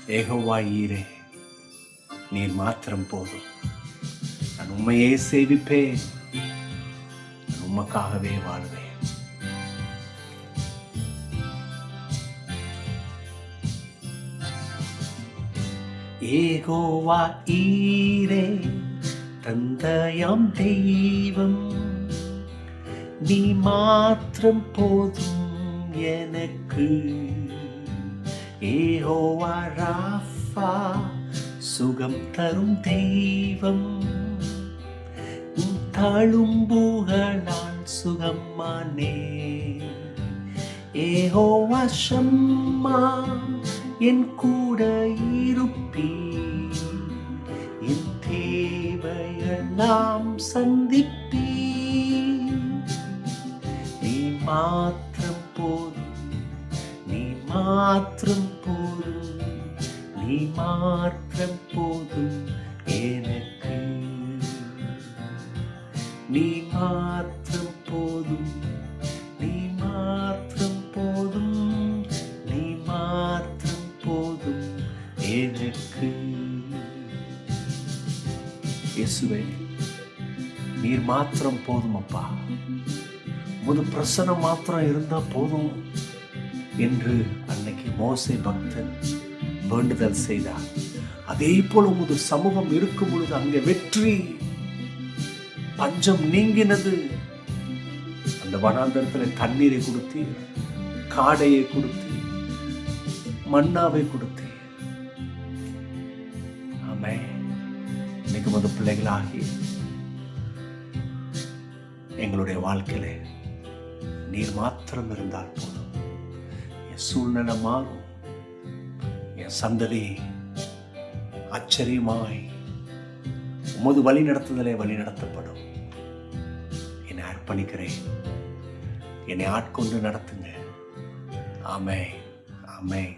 யெகோவா ஈரே, நீர் மாத்திரம் போதும். நான் உம்மையே சேவிப்பேன், நான் உமக்காகவே வாழ்வேன். யெகோவா ஈரே, தந்தையாம் தெய்வம், நீ மாத்திரம் போதும் எனக்கு. யெகோவா ராஃபா, சுகம் தரும் தெய்வம், உன் தழும்புகளால் சுகமானே. யெகோவா ஷம்மா, என் கூட இருப்பீ, என் தேவையெல்லாம் சந்திப்பீ. நீ மாத்திரம் போதும், நீ மாத்திரம் போதும், நீ மாத்திரம் போதும் எனக்கு. நீ மாத்திரம் போதும், நீ மாத்திரம் போதும், நீ மாத்திரம் போதும் எனக்கு. இயேசுவே, நீர் மாத்திரம் போதும் அப்பா. உமது பிரசனம் மாத்திரம் இருந்தா போதும் என்று அன்னைக்கு மோசே பக்தன் வேண்டுதல் செய்தார். அதே போல உமது சமூகம் இருக்கும் பொழுது அங்கே வெற்றி, பஞ்சம் நீங்கினது. அந்த வனாந்தரத்தில் தண்ணீரை கொடுத்து, காடையை கொடுத்து, மன்னாவை கொடுத்து. ஆமென். இன்னைக்கு உமது பிள்ளைகளாகி எங்களுடைய வாழ்க்கையில நீர் மாத்திரம் இருந்தால் போதும். என் சூழ்நிலை மாறும், என் சந்ததி ஆச்சரியமாய் உமது வழி நடத்துதலே வழி நடத்தப்படும். என்னை அர்ப்பணிக்கிறேன், என்னை ஆட்கொண்டு நடத்துங்க. ஆமென், ஆமென்.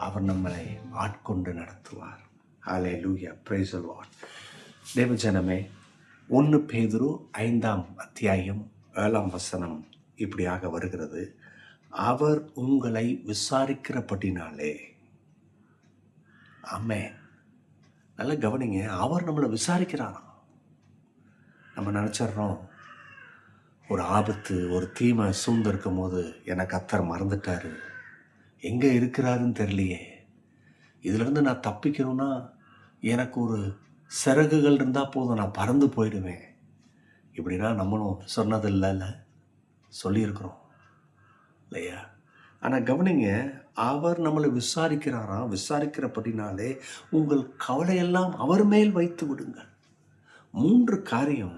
அவர் நம்மளை ஆட்கொண்டு நடத்துவார். ஹல்லேலூயா, பிரைஸ் தி லார்ட். தேவஜனமே, 1 பேதுரு 5:7 இப்படியாக வருகிறது. அவர் உங்களை விசாரிக்கிறபடினாலே. ஆமென். நல்லா கவனிங்க, அவர் நம்மளை விசாரிக்கிறாராம். நம்ம நினச்சிட்றோம், ஒரு ஆபத்து, ஒரு தீமை சூழ்ந்திருக்கும் போது என்னை கர்த்தர் மறந்துட்டாரு, எங்கே இருக்கிறாருன்னு தெரியலையே, இதிலிருந்து நான் தப்பிக்கணும்னா எனக்கு ஒரு சிறகுகள் இருந்தால் போதும், நான் பறந்து போயிடுவேன். இப்படின்னா நம்மளும் சொன்னதில்லைல்ல, சொல்லியிருக்கிறோம் இல்லையா? ஆனால் கவனிங்க, அவர் நம்மளை விசாரிக்கிறாராம். விசாரிக்கிறபடினாலே உங்கள் கவலையெல்லாம் அவர் மேல் வைத்து விடுங்கள். 3 காரியம்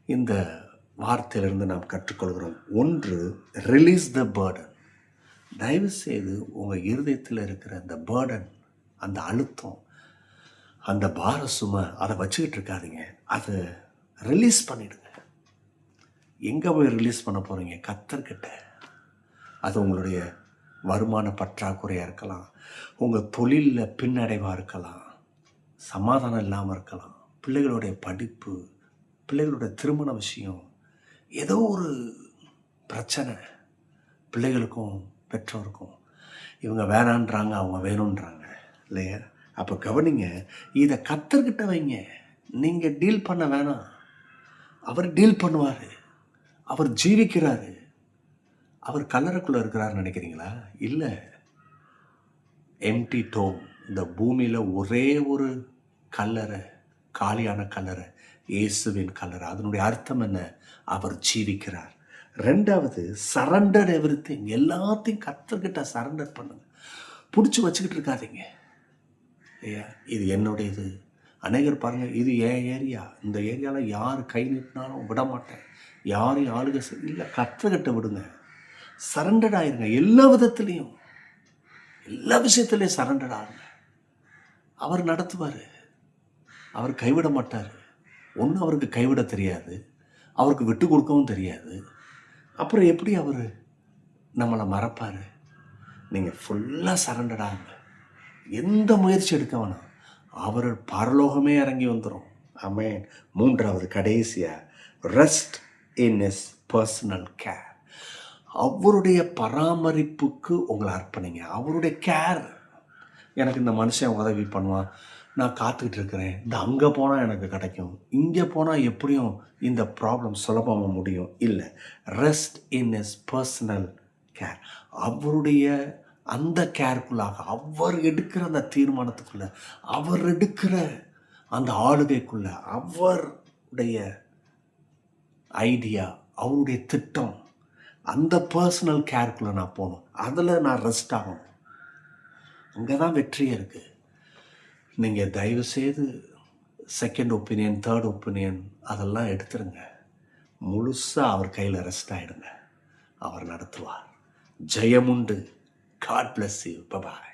இந்த வார்த்தையிலிருந்து நாம் கற்றுக்கொள்கிறோம். 1, ரிலீஸ் த பேர்டன். தயவு செய்து உங்கள் இருதயத்தில் இருக்கிற அந்த பேர்டன், அந்த அழுத்தம், அந்த பார சுமை, அதை வச்சுக்கிட்டு இருக்காதீங்க. அதை ரிலீஸ் பண்ணிடுங்க. எங்கே போய் ரிலீஸ் பண்ண போகிறீங்க? கர்த்தர்கிட்ட. அது உங்களுடைய வருமான பற்றாக்குறையாக இருக்கலாம், உங்கள் தொழிலில் பின்னடைவாக இருக்கலாம், சமாதானம் இல்லாமல் இருக்கலாம், பிள்ளைகளுடைய படிப்பு, பிள்ளைகளுடைய திருமண விஷயம், ஏதோ ஒரு பிரச்சனை, பிள்ளைகளுக்கும் பெற்றோருக்கும். இவங்க வேணான்றாங்க, அவங்க வேணுன்றாங்க இல்லையா? அப்போ கவனிங்க, இதை கர்த்தர்கிட்ட வைங்க. நீங்கள் டீல் பண்ண வேணாம், அவர் டீல் பண்ணுவார். அவர் ஜீவிக்கிறாரு. அவர் கல்லறைக்குள்ளே இருக்கிறாருன்னு நினைக்கிறீங்களா? இல்லை. எம்டி டோம், இந்த பூமியில் ஒரே ஒரு கல்லறை, காலியான கல்லறை, இயேசுவின் கல்லறை. அதனுடைய அர்த்தம் என்ன? அவர் ஜீவிக்கிறார். 2வது, சரண்டர் எவ்ரிதிங். எல்லாத்தையும் கர்த்தர்கிட்ட சரண்டர் பண்ணுங்க. பிடிச்சி வச்சுக்கிட்டு இருக்காதீங்க. ஐயா, இது என்னுடையது. அநேகர் பாருங்கள், இது என் ஏரியா, இந்த ஏரியாவில் யார் கை நீட்டினாலும் விட மாட்டேன், யாரையும் ஆளுக இல்லை. கர்த்தர்கிட்ட விடுங்க, சரண்டர் ஆயிருங்க. எல்லா விதத்துலேயும், எல்லா விஷயத்துலேயும் சரண்டர் ஆகுங்க. அவர் நடத்துவார், அவர் கைவிட மாட்டார். ஒன்று, அவருக்கு கைவிட தெரியாது, அவருக்கு விட்டு கொடுக்கவும் தெரியாது. அப்புறம் எப்படி அவர் நம்மளை மறப்பார்? நீங்கள் ஃபுல்லாக சரண்டர் ஆகுங்க. எந்த முயற்சி எடுக்க வேணாம், அவர் பரலோகமே இறங்கி வந்துடும். ஆமென். 3வது, கடைசியாக, rest in his personal care. அவருடைய பராமரிப்புக்கு உங்களை அர்ப்பணிங்க. அவருடைய கேர். எனக்கு இந்த மனுஷன் உதவி பண்ணுவான், நான் காத்துக்கிட்டு இருக்கிறேன், இந்த அங்கே போனால் எனக்கு கிடைக்கும், இங்கே போனால் எப்படியும் இந்த ப்ராப்ளம் சுலபமாக முடியும். இல்லை, rest in is personal care. அவருடைய அந்த கேர்க்குள்ளாக, அவர் எடுக்கிற அந்த தீர்மானத்துக்குள்ள, அவர் எடுக்கிற அந்த ஆளுகைக்குள்ள, அவருடைய ஐடியா, அவருடைய திட்டம், அந்த பர்சனல் கேர்க்குள்ளே நான் போகணும். அதில் நான் ரெஸ்ட் ஆகணும். அங்கே தான் வெற்றியே இருக்குது. நீங்கள் தயவுசெய்து செகண்ட் ஒப்பீனியன், தேர்ட் ஒப்பீனியன் அதெல்லாம் எடுத்துருங்க. முழுசாக அவர் கையில் ரெஸ்ட் ஆகிடுங்க. அவர் நடத்துவார். ஜெயமுண்டு. God bless you. Bye-bye.